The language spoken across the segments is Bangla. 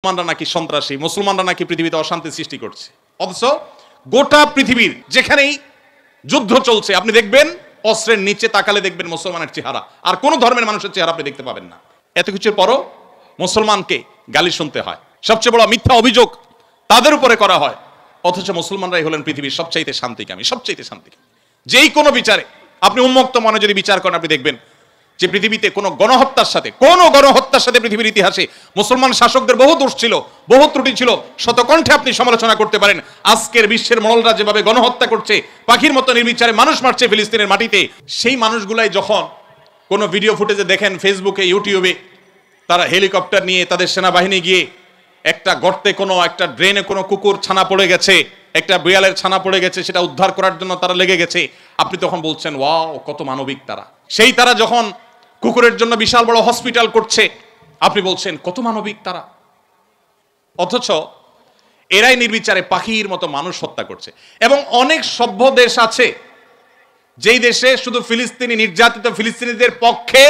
মুসলমানরা নাকি সন্ত্রাসী, মুসলমানরা নাকি পৃথিবীতে অশান্তি সৃষ্টি করছে। অথচ গোটা পৃথিবীর যেখানেই যুদ্ধ চলছে আপনি দেখবেন অস্ত্রের নিচে তাকালে দেখবেন মুসলমানের চেহারা, আর কোন ধর্মের মানুষের চেহারা আপনি দেখতে পাবেন না। এত কিছুর পরও মুসলমানকে গালি শুনতে হয়, সবচেয়ে বড় মিথ্যা অভিযোগ তাদের উপরে করা হয়। অথচ মুসলমানরাই হলেন পৃথিবীর সবচাইতে শান্তিকামী, সবচাইতে শান্তিকামী। যেই কোনো বিচারে আপনি উন্মুক্ত মনে যদি বিচার করেন, আপনি দেখবেন যে পৃথিবীতে কোনো গণহত্যার সাথে পৃথিবীর ইতিহাসে মুসলমান শাসকদের বহু দোষ ছিল, বহু ত্রুটি ছিল, শতকণ্ঠে আপনি সমালোচনা করতে পারেন। আজকের বিশ্বের মোড়লরা যেভাবে গণহত্যা করছে, পাখির মতো নির্বিচারে মানুষ মারছে ফিলিস্তিনের মাটিতে, সেই মানুষগুলাই যখন কোনো ভিডিও ফুটেজে দেখেন ফেসবুকে, ইউটিউবে, তারা হেলিকপ্টার নিয়ে তাদের সেনাবাহিনী গিয়ে একটা গর্তে, কোনো একটা ড্রেনে কোনো কুকুর ছানা পড়ে গেছে, একটা বিড়ালের ছানা পড়ে গেছে, সেটা উদ্ধার করার জন্য তারা লেগে গেছে, আপনি তখন বলছেন ওয়াও কত মানবিক তারা। সেই তারা যখন কুকুরের জন্য বিশাল বড় হসপিটাল করছে, আপনি বলছেন কত মানবিক তারা। অথচ এরাই নির্বিচারে পাখির মতো মানুষ হত্যা করছে। এবং অনেক সভ্য দেশ আছে যেই দেশে শুধু ফিলিস্তিনি নির্যাতিত ফিলিস্তিনিদের পক্ষে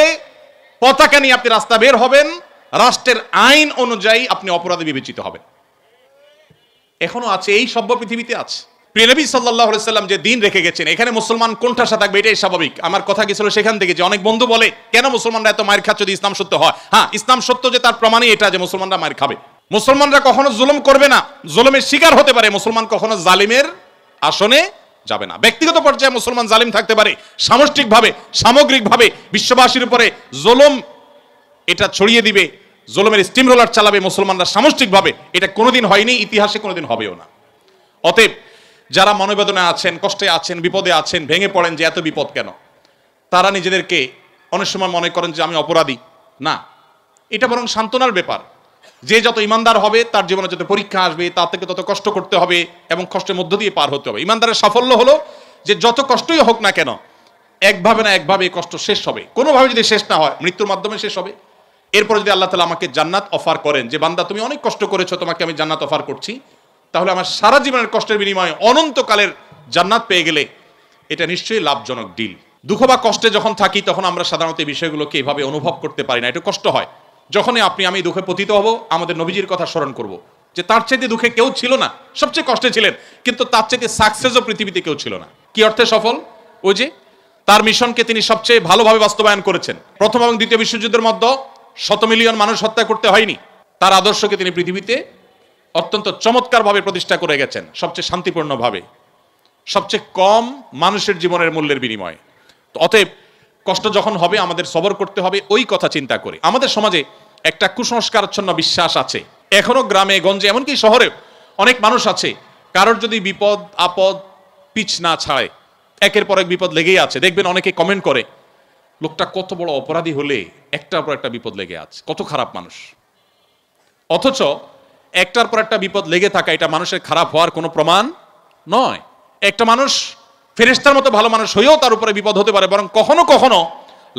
পতাকা নিয়ে আপনি রাস্তা বের হবেন, রাষ্ট্রের আইন অনুযায়ী আপনি অপরাধী বিবেচিত হবেন। এখনো আছে, এই সভ্য পৃথিবীতে আছে। প্রিয় নবী সাল্লাল্লাহু আলাইহি সাল্লাম যে দিন রেখে গেছেন, এখানে মুসলমান কোণঠাসা থাকবে, এটাই স্বাভাবিক। আমার কথা কি ছিল সেখান থেকে যে অনেক বন্ধু বলে কেন মুসলমানরা এত মার খাচ্ছে যদি ইসলাম সত্য হয়। হ্যাঁ, ইসলাম সত্য যে তার প্রমাণই এটা যে মুসলমানরা মার খাবে। মুসলমানরা কখনো জুলুম করবে না, জুলুমের শিকার হতে পারে, মুসলমান কখনো জালিমের আসনে যাবে না। ব্যক্তিগত পর্যায়ে মুসলমান জালিম থাকতে পারে, সামষ্টিকভাবে সামগ্রিকভাবে বিশ্ববাসীর উপরে জুলুম এটা ছড়িয়ে দিবে, জুলুমের স্টিম রোলার চালাবে মুসলমানরা সামষ্টিকভাবে, এটা কোনোদিন হয়নি, ইতিহাসে কোনোদিন হবেও না। অতএব যারা মনোবেদনায় আছেন, কষ্টে আছেন, বিপদে আছেন, ভেঙে পড়েন যে এত বিপদ কেন, তারা নিজেদেরকে অনেক সময় মনে করেন যে আমি অপরাধী। না, এটা বরং সান্ত্বনার ব্যাপার। যে যত ইমানদার হবে তার জীবনে যত পরীক্ষা আসবে তার থেকে তত কষ্ট করতে হবে এবং কষ্টের মধ্য দিয়ে পার হতে হবে। ইমানদারের সাফল্য হলো যে যত কষ্টই হোক না কেন, একভাবে না একভাবে এই কষ্ট শেষ হবে। কোনোভাবে যদি শেষ না হয়, মৃত্যুর মাধ্যমে শেষ হবে। এরপর যদি আল্লাহ তাআলা আমাকে জান্নাত অফার করেন যে বান্দা তুমি অনেক কষ্ট করেছো, তোমাকে আমি জান্নাত অফার করছি, তাহলে আমার সারা জীবনের কষ্টের বিনিময়ে অনন্তকালের জান্নাত পেয়ে গেলে এটা নিশ্চয়ই লাভজনক ডিল। দুঃখ বা কষ্টে যখন থাকি তখন আমরা সাধারণত এই বিষয়গুলোকে এভাবে অনুভব করতে পারি না, একটু কষ্ট হয়। যখনই আমি দুঃখে পতিত হব, আমাদের নবীজির কথা স্মরণ করব যে তার চাইতে দুঃখে কেউ ছিল না, সবচেয়ে কষ্টে ছিলেন, কিন্তু তার চাইতে সাকসেসও পৃথিবীতে কেউ ছিল না। কি অর্থে সফল? ওই যে তার মিশনকে তিনি সবচেয়ে ভালোভাবে বাস্তবায়ন করেছেন। প্রথম এবং দ্বিতীয় বিশ্বযুদ্ধের মধ্যে 100 মিলিয়ন মানুষ হত্যা করতে হয়নি। তার আদর্শকে তিনি পৃথিবীতে অত্যন্ত চমৎকারভাবে প্রতিষ্ঠা করে গেছেন, সবচেয়ে শান্তিপূর্ণভাবে, সবচেয়ে কম মানুষের জীবনের মূল্যের বিনিময়ে। তো অতএব কষ্ট যখন হবে আমাদের সবর করতে হবে ওই কথা চিন্তা করে। আমাদের সমাজে একটা কুসংস্কারাচ্ছন্ন বিশ্বাস আছে এখনো, গ্রামে গঞ্জে এমনকি শহরে অনেক মানুষ আছে, কারোর যদি বিপদ আপদ পিছ না ছাড়ে, একের পর এক বিপদ লেগেই আছে। দেখবেন অনেকে কমেন্ট করে লোকটা কত বড় অপরাধী হলে একটার পর একটা বিপদ লেগে আছে, কত খারাপ মানুষ। অথচ একটার পর একটা বিপদ লেগে থাকা এটা মানুষের খারাপ হওয়ার কোনো প্রমাণ নয়। একটা মানুষ ফেরেশতার মতো ভালো মানুষ হয়েও তার উপরে বিপদ হতে পারে, বরং কখনো কখনো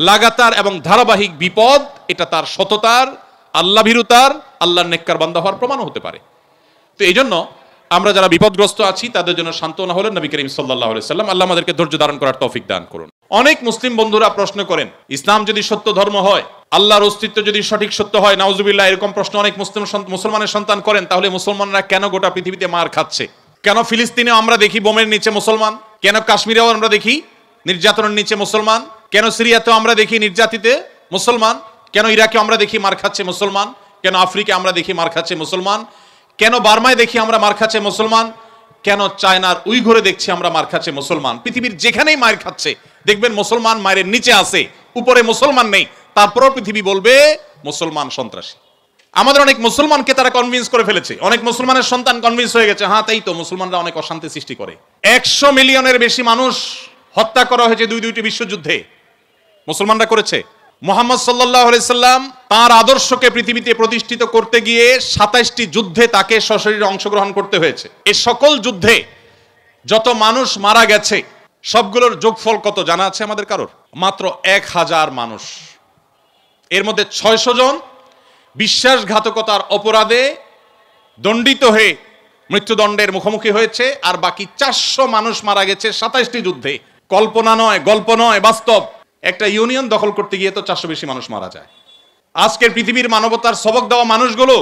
লাগাতার এবং ধারাবাহিক বিপদ এটা তার সততার, আল্লাহ ভীরুতার, আল্লাহর নেককার বান্দা হওয়ার প্রমাণও হতে পারে। তো এই জন্য আমরা যারা বিপদগ্রস্ত আছি তাদের জন্য সান্ত্বনা হলেন নবী করিম সাল্লাল্লাহু আলাইহি সাল্লাম। আল্লাহ আমাদেরকে ধৈর্য ধারণ করার তৌফিক দান করুন। অনেক মুসলিম বন্ধুরা প্রশ্ন করেন, ইসলাম যদি সত্য ধর্ম হয়, আল্লাহর অস্তিত্ব যদি সঠিক সত্য হয়, নাউজুবিল্লাহ, এরকম প্রশ্ন অনেক মুসলমানের সন্তান করেন, তাহলে মুসলমানরা কেন গোটা পৃথিবীতে মার খাচ্ছে? কেন ফিলিস্তিনেও আমরা দেখি বোমের নিচে মুসলমান? কেন কাশ্মীরেও আমরা দেখি নির্যাতনের নিচে মুসলমান? কেন সিরিয়াতেও আমরা দেখি নির্যাতিত মুসলমান? কেন ইরাকে আমরা দেখি মার খাচ্ছে মুসলমান? কেন আফ্রিকা আমরা দেখি মার খাচ্ছে মুসলমান? কেন বার্মায় দেখি আমরা মার খাচ্ছে মুসলমান? কেন চায়নার উইঘুরে দেখছি আমরা মার খাচ্ছে মুসলমান? পৃথিবীর যেখানেই মার খাচ্ছে দেখবেন মুসলমান মায়ের নিচে আছে, উপরে মুসলমান নেই, তারপরও পৃথিবী বলবে মুসলমান সন্ত্রাসী। আমাদের অনেক মুসলমানকে তারা কনভিন্স করে ফেলেছে, অনেক মুসলমানের সন্তান কনভিন্স হয়ে গেছে, হ্যাঁ তাই তো, মুসলমানরা অনেক অশান্তি সৃষ্টি করে। 100 মিলিয়নের বেশি মানুষ হত্যা করা হয়েছে দুইটি বিশ্বযুদ্ধে, মুসলমানরা করেছে। মুহাম্মদ সাল্লাল্লাহু আলাইহি সাল্লাম তার আদর্শকে পৃথিবীতে প্রতিষ্ঠিত করতে গিয়ে 27টি যুদ্ধে তাকে সশরীরে অংশগ্রহণ করতে হয়েছে। এই সকল যুদ্ধে যত মানুষ মারা গেছে সবগুলোর যোগফল কত জানা আছে আমাদের কারোর? মাত্র 1000 মানুষ। এর মধ্যে 600 জন বিশ্বাসঘাতকতার অপরাধে দণ্ডিত হয়ে মৃত্যুদণ্ডের মুখোমুখি হয়েছে, আর বাকি 400 মানুষ মারা গেছে 27টি যুদ্ধে। কল্পনা নয়, গল্প নয়, বাস্তব। একটা ইউনিয়ন দখল করতে গিয়ে তো 400 বেশি মানুষ মারা যায়। আজকের পৃথিবীর মানবতার সবক দেওয়া মানুষগুলো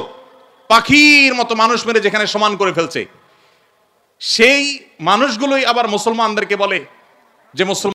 পাখির মতো মানুষ মেরে যেখানে সমান করে ফেলছে, সেই মানুষগুলোই আবার মুসলমানদেরকে বলে যে মুসলমান